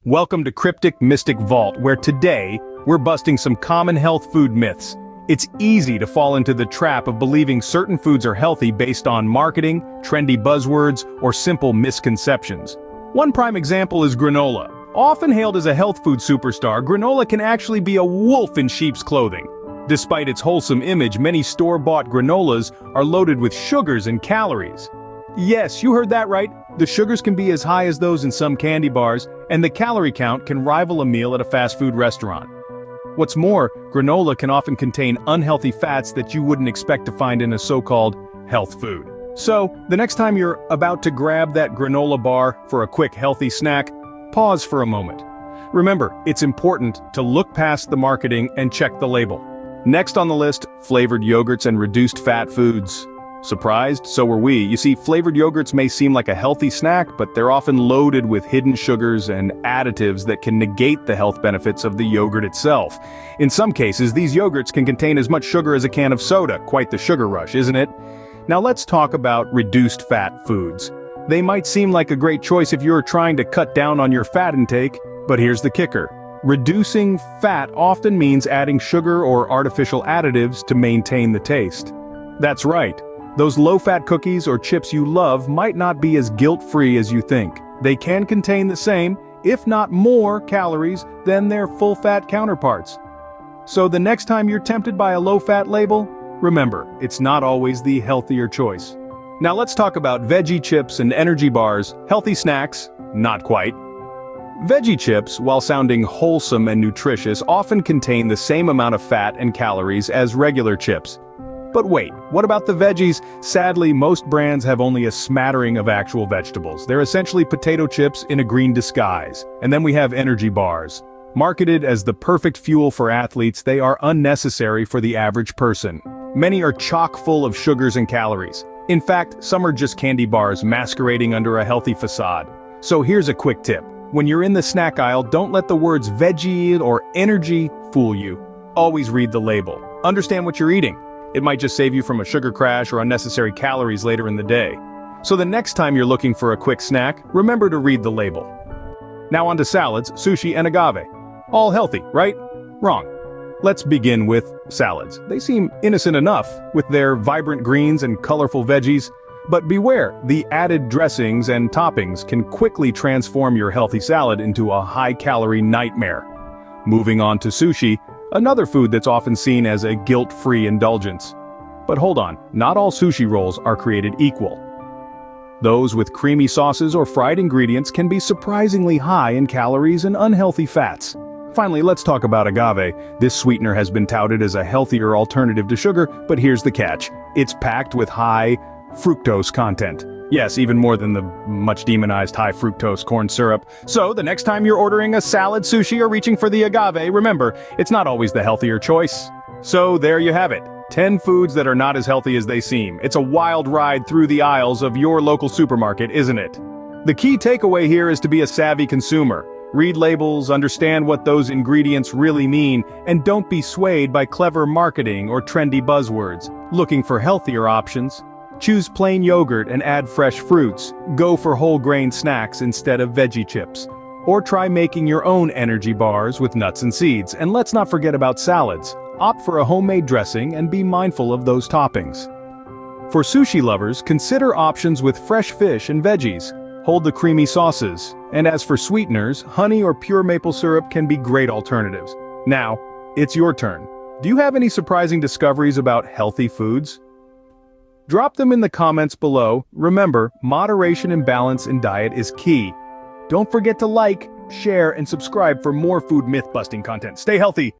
Welcome to Cryptic Mystic Vault, where today, we're busting some common health food myths. It's easy to fall into the trap of believing certain foods are healthy based on marketing, trendy buzzwords, or simple misconceptions. One prime example is granola. Often hailed as a health food superstar, granola can actually be a wolf in sheep's clothing. Despite its wholesome image, many store-bought granolas are loaded with sugars and calories. Yes, you heard that right. The sugars can be as high as those in some candy bars, and the calorie count can rival a meal at a fast food restaurant. What's more, granola can often contain unhealthy fats that you wouldn't expect to find in a so-called health food. So, the next time you're about to grab that granola bar for a quick healthy snack, pause for a moment. Remember, it's important to look past the marketing and check the label. Next on the list, flavored yogurts and reduced fat foods. Surprised? So were we. You see, flavored yogurts may seem like a healthy snack, but they're often loaded with hidden sugars and additives that can negate the health benefits of the yogurt itself. In some cases, these yogurts can contain as much sugar as a can of soda. Quite the sugar rush, isn't it? Now let's talk about reduced fat foods. They might seem like a great choice if you're trying to cut down on your fat intake, but here's the kicker. Reducing fat often means adding sugar or artificial additives to maintain the taste. That's right. Those low-fat cookies or chips you love might not be as guilt-free as you think. They can contain the same, if not more, calories than their full-fat counterparts. So the next time you're tempted by a low-fat label, remember, it's not always the healthier choice. Now let's talk about veggie chips and energy bars, healthy snacks, not quite. Veggie chips, while sounding wholesome and nutritious, often contain the same amount of fat and calories as regular chips. But wait, what about the veggies? Sadly, most brands have only a smattering of actual vegetables. They're essentially potato chips in a green disguise. And then we have energy bars. Marketed as the perfect fuel for athletes, they are unnecessary for the average person. Many are chock full of sugars and calories. In fact, some are just candy bars masquerading under a healthy facade. So here's a quick tip. When you're in the snack aisle, don't let the words veggie or energy fool you. Always read the label. Understand what you're eating. It might just save you from a sugar crash or unnecessary calories later in the day. So the next time you're looking for a quick snack, remember to read the label. Now on to salads, sushi, and agave. All healthy, right? Wrong. Let's begin with salads. They seem innocent enough, with their vibrant greens and colorful veggies. But beware, the added dressings and toppings can quickly transform your healthy salad into a high-calorie nightmare. Moving on to sushi, another food that's often seen as a guilt-free indulgence. But hold on, not all sushi rolls are created equal. Those with creamy sauces or fried ingredients can be surprisingly high in calories and unhealthy fats. Finally, let's talk about agave. This sweetener has been touted as a healthier alternative to sugar, but here's the catch. It's packed with high fructose content. Yes, even more than the much demonized high fructose corn syrup. So the next time you're ordering a salad, sushi, or reaching for the agave, remember, it's not always the healthier choice. So there you have it. 10 foods that are not as healthy as they seem. It's a wild ride through the aisles of your local supermarket, isn't it? The key takeaway here is to be a savvy consumer. Read labels, understand what those ingredients really mean, and don't be swayed by clever marketing or trendy buzzwords. Looking for healthier options? Choose plain yogurt and add fresh fruits. Go for whole grain snacks instead of veggie chips. Or try making your own energy bars with nuts and seeds. And let's not forget about salads. Opt for a homemade dressing and be mindful of those toppings. For sushi lovers, consider options with fresh fish and veggies. Hold the creamy sauces. And as for sweeteners, honey or pure maple syrup can be great alternatives. Now, it's your turn. Do you have any surprising discoveries about healthy foods? Drop them in the comments below. Remember, moderation and balance in diet is key. Don't forget to like, share, and subscribe for more food myth-busting content. Stay healthy!